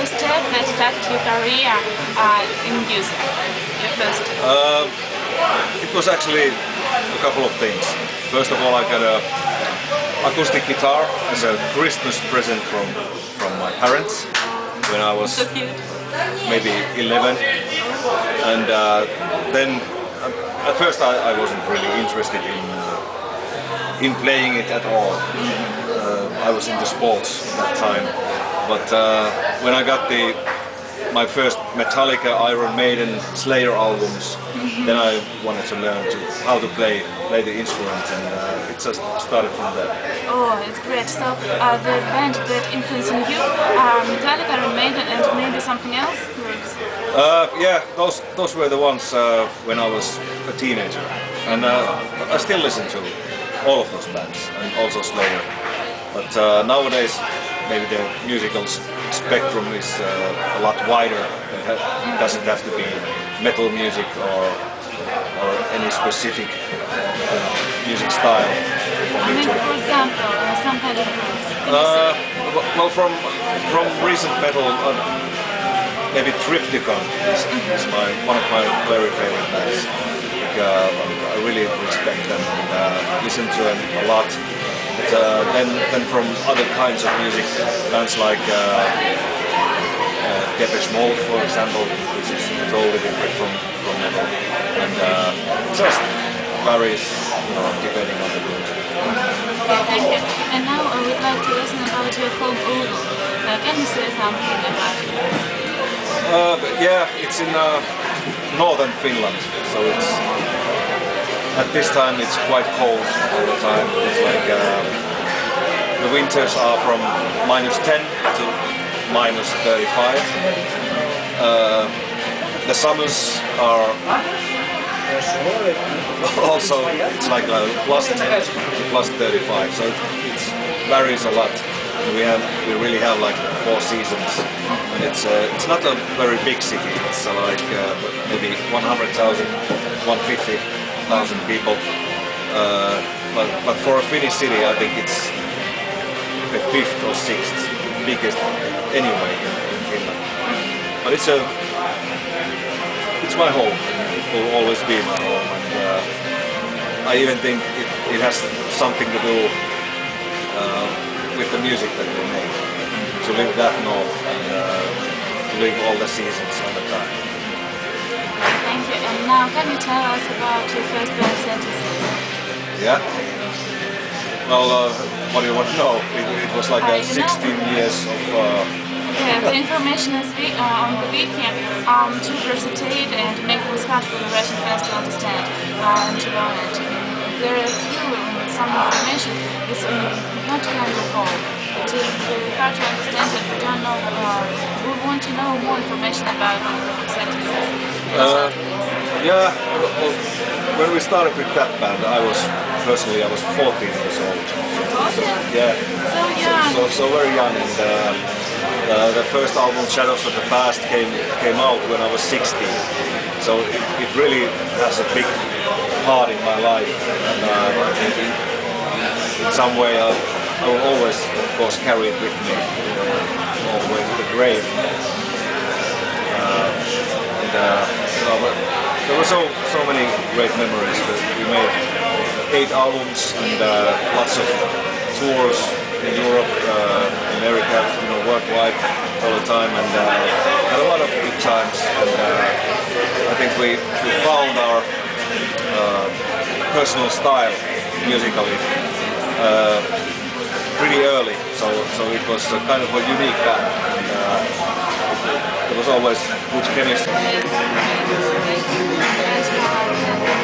step that started your career in music? Your first? It was actually a couple of things. First of all, I got a acoustic guitar as a Christmas present from my parents when I was So cute. maybe 11, and then at first I wasn't really interested in playing it at all. I was into sports at that time, but when I got my first Metallica, Iron Maiden, Slayer albums, then I wanted to learn how to play the instrument, and it just started from there. Oh, it's great. So the band that influenced you, Metallica, Iron Maiden, and maybe something else? Yeah, those were the ones when I was a teenager, and I still listen to all of those bands, and also Slayer. But nowadays, maybe the musical spectrum is a lot wider. It doesn't have to be metal music or any specific music style for me to. For example, some kind of groups. Well, from recent metal, maybe Triptychon is one of my very favorite bands. I really respect them and listen to them a lot. But, then from other kinds of music, bands like Depeche Mode, for example, which is totally different from metal, and just varies, depending on the mood. Okay, thank you. And now I would like to listen about your home Oulu. Can you say something about it? Yeah, it's in northern Finland, so it's at this time it's quite cold all the time. It's like the winters are from -10 to -35. The summers are also, it's like +10 to +35, so it varies a lot. We really have like 4 seasons, and it's not a very big city. It's like maybe 100,000, 150,000 people. But for a Finnish city, I think it's the 5th or 6th biggest anyway in Finland. But it's my home. It will always be my home, and I even think it has something to do with the music that we make. To live that north and to live all the seasons all the time. Thank you. And now can you tell us about your first band sentences? Yeah. Well, what do you want to know? It was like 16 years of. Yeah, the information is on the wiki to recitate and make it hard for the Russian fans to understand and to learn it. There are some information is not kind of all. It is very hard to understand it. We don't know. We want to know more information about the sentences. Yeah. Well, when we started with that band, I was 14 years old. Yeah. So young. So very young, and the first album, Shadows of the Past, came out when I was 16. So it really has a big part in my life, and I think in some way I will always, of course, carry it with me all the way to the grave. There were so many great memories. We made 8 albums and lots of tours in Europe, America, worldwide all the time, and had a lot of good times. And I think we found our personal style musically pretty early. So it was a kind of a unique band, and there was always good chemistry.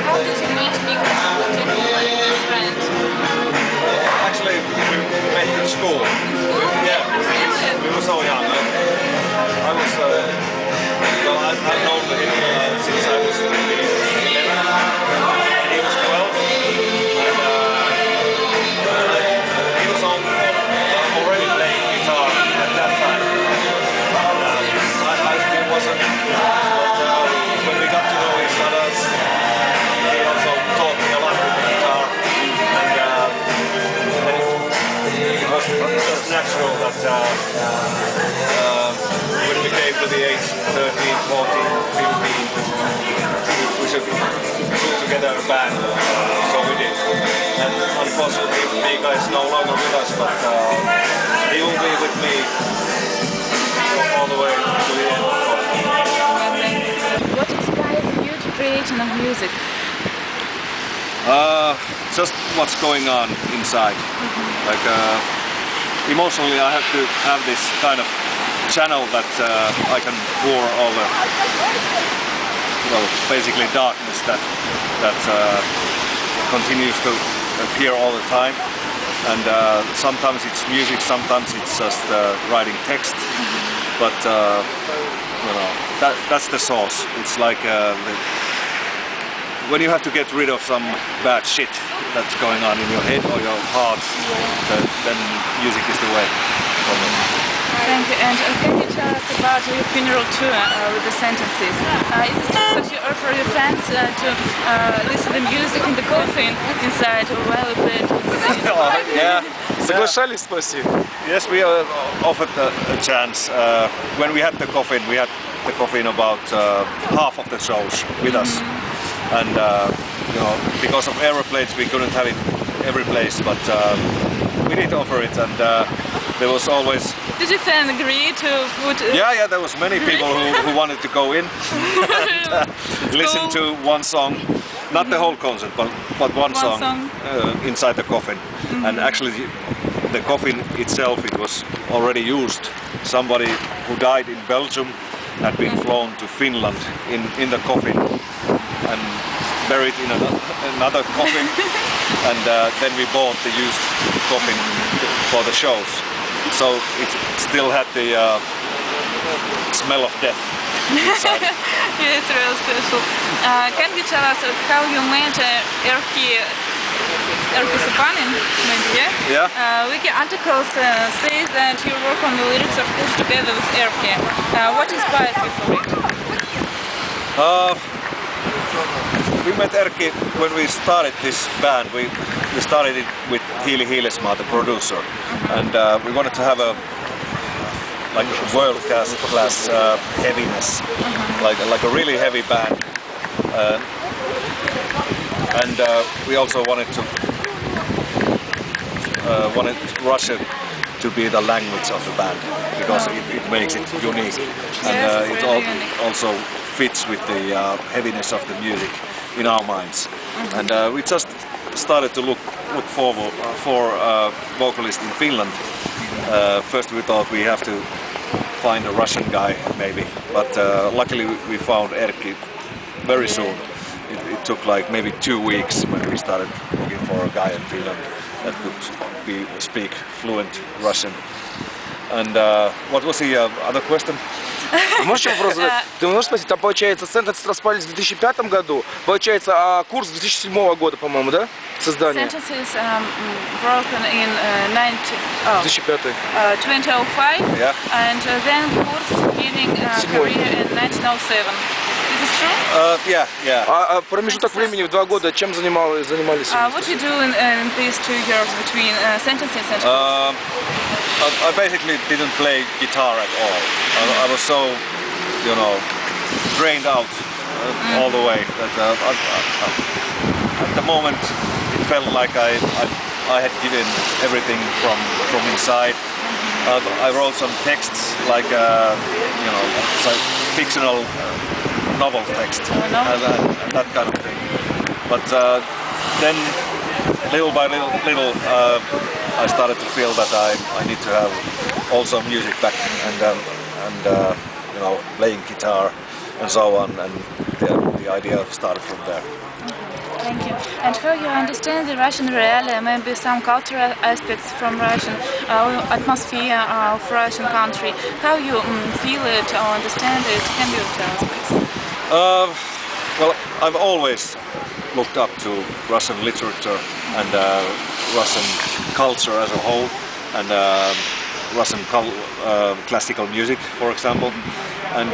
How did you meet Nick friend? Actually, we met in school. We were so young. I was, well, I've known him since I was 11, and he was 12, and he was already playing guitar at that time. I still wasn't, but when we got to know each other, he also taught me a lot with the guitar, and it was just natural that when age 13, 14, 15, we should put together a band. So we did. And unfortunately, Mika is no longer with us, but he will be with me all the way to the end. What inspires you to create music? Just what's going on inside. Like emotionally, I have to have this kind of channel that I can pour all the, well, basically darkness that continues to appear all the time. And sometimes it's music, sometimes it's just writing text. But you know, that's the source. It's like when you have to get rid of some bad shit that's going on in your head or your heart, then music is the way for me. Thank you. And can you tell us about your funeral tour with the sentences? Is it something that you offer your fans to listen to music in the coffin inside while you play? Yeah. Соглашались, спроси. Yes, we offered a chance. When we had the coffin about half of the shows with us. And you know, because of aeroplanes, we couldn't have it every place, but we did offer it, and there was always. Did your fan agree to put? Yeah, there was many people who wanted to go in and listen to one song, not the whole concert, but one song. Inside the coffin. And actually, the coffin itself, it was already used. Somebody who died in Belgium had been flown to Finland in the coffin and buried in another coffin, and then we bought the used coffin for the shows. So it still had the smell of death inside. Yeah, it's real special. Can you tell us how you met Erkki Sapanin, maybe, yeah? Yeah. Wiki articles say that you work on the lyrics of Push together with Erkki. What inspires you for it? We met Erkki when we started this band. We started it with Hiili Hiilesmaa, the producer, and we wanted to have a world-class heaviness, like a really heavy band, and we also wanted Russian to be the language of the band because it makes it unique, and it also fits with the heaviness of the music in our minds. And we just started to look forward for a vocalist in Finland. First we thought we have to find a Russian guy maybe, but luckily we found Erkki very soon. It took like maybe 2 weeks when we started looking for a guy in Finland that could speak fluent Russian. And what was the other question? Можешь вопрос задать? Ты можешь спросить, там получается Sentences распались в 2005 году, получается, а курс 2007 года, по-моему, да? Создание. Sentences broken in 2005. 2005, Yeah. and then Kurt's beginning career in 1907. Is this true? Yeah. А промежуток времени в 2 года чем занимались? What you do in these 2 years between Sentences and Kurt's? I basically didn't play guitar at all. I was so, you know, drained out all the way that at the moment it felt like I had given everything from inside. I wrote some texts like you know, like fictional novel text and that kind of thing. But then little by little I started to feel that I need to have also music back and you know, playing guitar and so on, and the idea started from there. Thank you. And how you understand the Russian reality, maybe some cultural aspects from Russian atmosphere of Russian country, how you feel it or understand it? Can you tell us, please? Well, I've always looked up to Russian literature and Russian culture as a whole, and Russian classical music, for example. And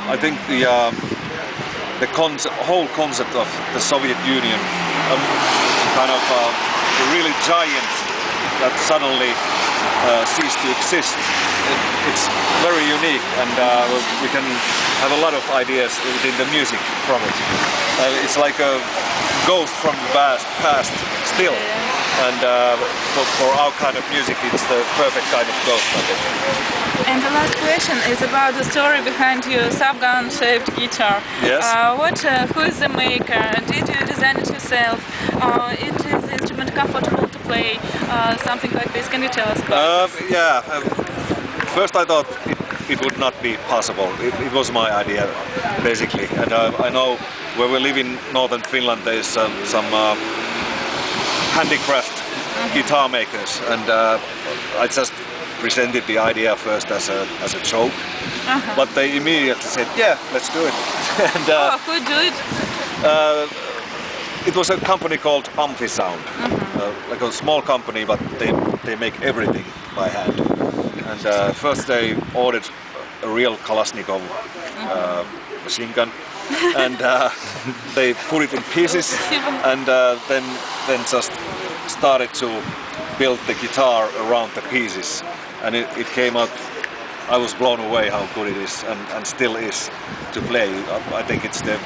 I think the whole concept of the Soviet Union, kind of a really giant that suddenly ceased to exist, it's very unique, and we can have a lot of ideas within the music from it. It's like a ghost from the past still, and for our kind of music, it's the perfect kind of ghost, I think. And the last question is about the story behind your subgun-shaped guitar. Yes. Who is the maker? Did you design it yourself? Is the instrument comfortable to play? Something like this. Can you tell us about this? Yeah. First I thought it would not be possible. It was my idea, basically. And I know where we live in northern Finland, there is some handicraft guitar makers, and I just presented the idea first as a joke, but they immediately said, "Yeah, let's do it." And Who do it? it was a company called Amphisound, like a small company, but they make everything by hand. And first they ordered a real Kalashnikov machine gun, and they put it in pieces, and then just started to build the guitar around the pieces, and it came out. I was blown away how good it is, and still is, to play. I think it's the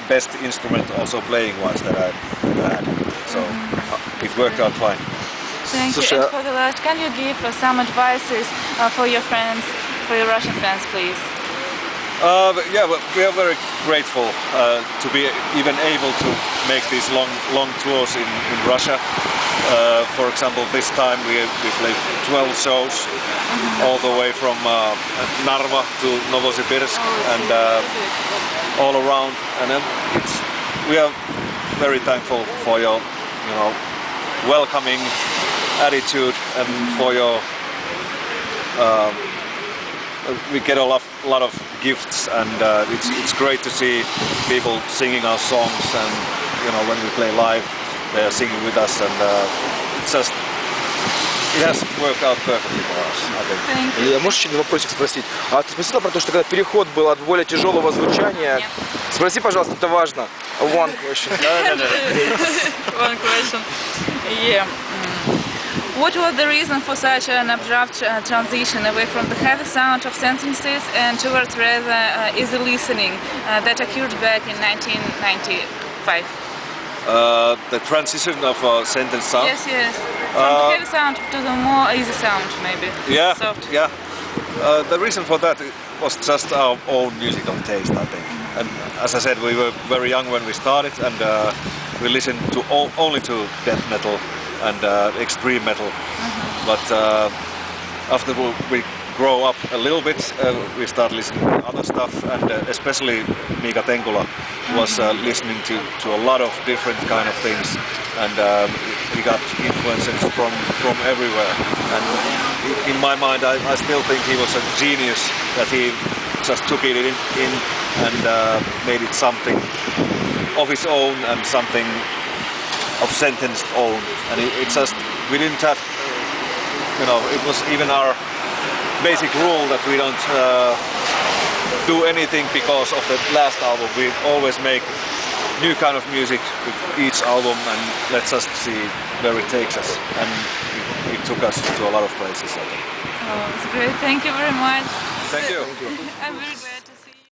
best instrument also playing wise that I've ever had. So it worked out fine. Thank you. And for the last, can you give some advices for your friends, for your Russian fans, please? Yeah, well, we are very grateful to be even able to make these long tours in Russia. For example, this time we played 12 shows, all the way from Narva to Novosibirsk, and all around. And then we are very thankful for your, welcoming attitude, and for your. We get a lot of gifts, and it's great to see people singing our songs, and when we play live, they are singing with us, and it has worked out perfectly for us, I think. Thank you. Я можешь еще один вопросик спросить? А ты спросила про то, что когда переход был от более тяжелого звучания? Нет. Спроси, пожалуйста, это важно. One question. One question. Yeah. What was the reason for such an abrupt transition away from the heavy sound of sentences and towards rather easy listening that occurred back in 1995? The transition of sentence sound? Yes. From the heavy sound to the more easy sound, maybe. Yeah, Soft. yeah. The reason for that was just our own musical taste, I think. And as I said, we were very young when we started, and we listened to only to death metal and extreme metal. But after we grow up a little bit, we start listening to other stuff, and especially Mika Tenkula was listening to a lot of different kind of things, and he got influences from everywhere. And in my mind, I still think he was a genius, that he just took it in and made it something of his own, and something of sentenced own. And it just, we didn't have, it was even our basic rule that we don't do anything because of the last album. We always make new kind of music with each album, and let's just see where it takes us. And it took us to a lot of places, I think. Oh, it's great. Thank you very much. Thank you. I'm very glad.